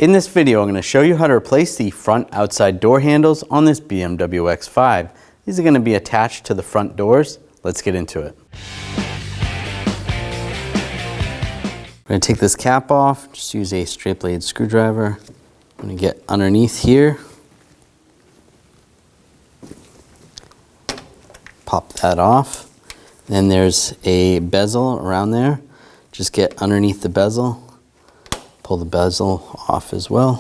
In this video, I'm going to show you how to replace the front outside door handles on this BMW X5. These are going to be attached to the front doors. Let's get into it. We're going to take this cap off, just use a straight blade screwdriver. I'm going to get underneath here. Pop that off. Then there's a bezel around there. Just get underneath the bezel. Pull the bezel off as well.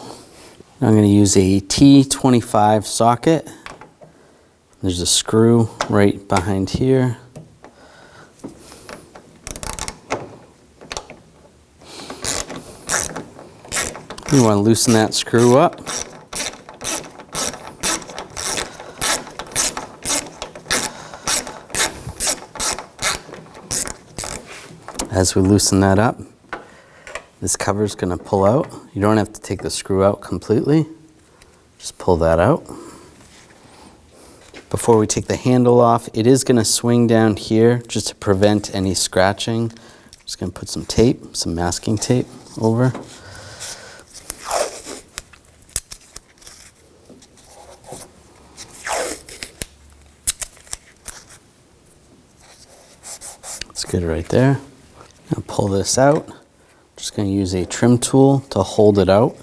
Now I'm going to use a T25 socket. There's a screw right behind here. You want to loosen that screw up. As we loosen that up, this cover is going to pull out. You don't have to take the screw out completely. Just pull that out. Before we take the handle off, it is going to swing down here just to prevent any scratching. I'm just going to put some tape, some masking tape over. That's good right there. Now pull this out. Just going to use a trim tool to hold it out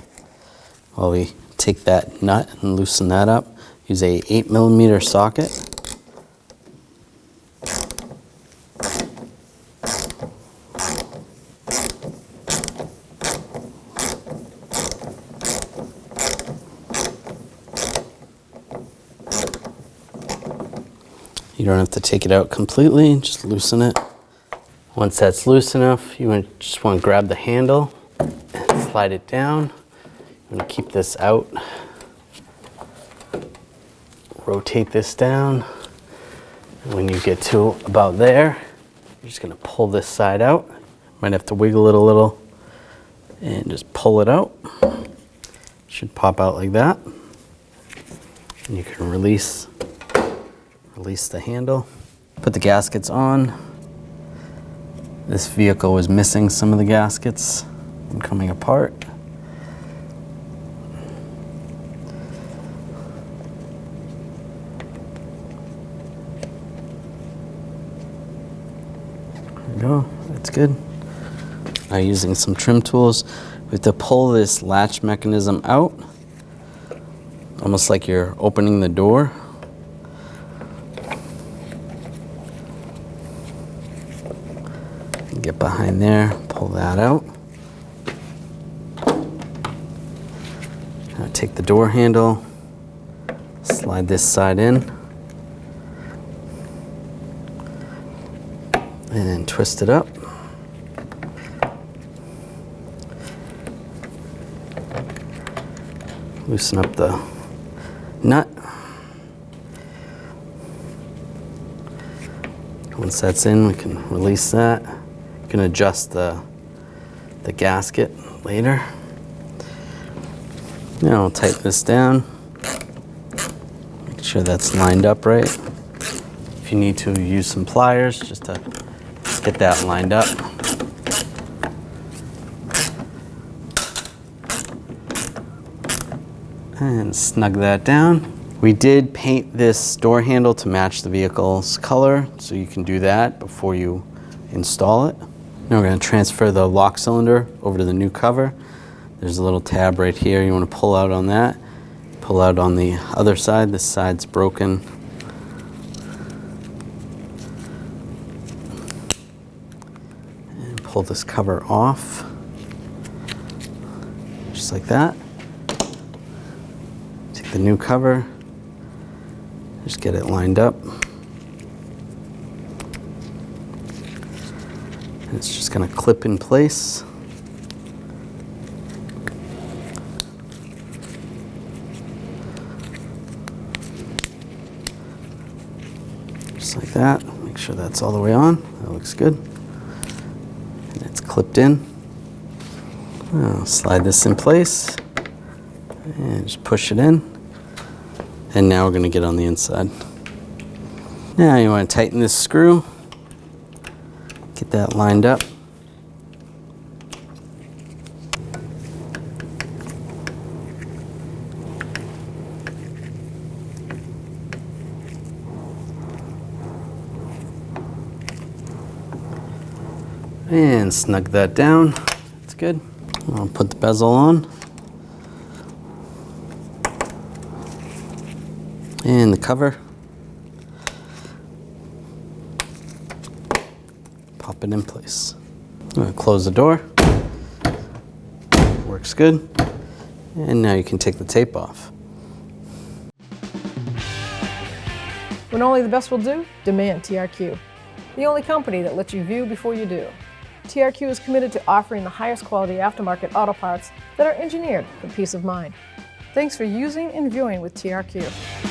while we take that nut and loosen that up. Use a 8mm socket. You don't have to take it out completely, just loosen it. Once that's loose enough, just want to grab the handle and slide it down. You want to keep this out. Rotate this down. And when you get to about there, you're just going to pull this side out. Might have to wiggle it a little and just pull it out. Should pop out like that. And you can release the handle. Put the gaskets on. This vehicle was missing some of the gaskets and coming apart. There we go, that's good. Now using some trim tools, we have to pull this latch mechanism out, almost like you're opening the door. Get behind there, pull that out. Now take the door handle, slide this side in, and twist it up. Loosen up the nut. Once that's in, we can release that. You can adjust the gasket later. Now I'll tighten this down. Make sure that's lined up right. If you need to, use some pliers just to get that lined up. And snug that down. We did paint this door handle to match the vehicle's color, so you can do that before you install it. Now we're going to transfer the lock cylinder over to the new cover. There's a little tab right here. You want to pull out on that. Pull out on the other side. This side's broken. And pull this cover off. Just like that. Take the new cover. Just get it lined up. It's just going to clip in place. Just like that. Make sure that's all the way on. That looks good. And it's clipped in. I'll slide this in place and just push it in. And now we're going to get on the inside. Now you want to tighten this screw. Get that lined up. And snug that down. That's good. I'll put the bezel on. And the cover. Pop it in place. I'm going to close the door. Works good. And now you can take the tape off. When only the best will do, demand TRQ. The only company that lets you view before you do. TRQ is committed to offering the highest quality aftermarket auto parts that are engineered for peace of mind. Thanks for using and viewing with TRQ.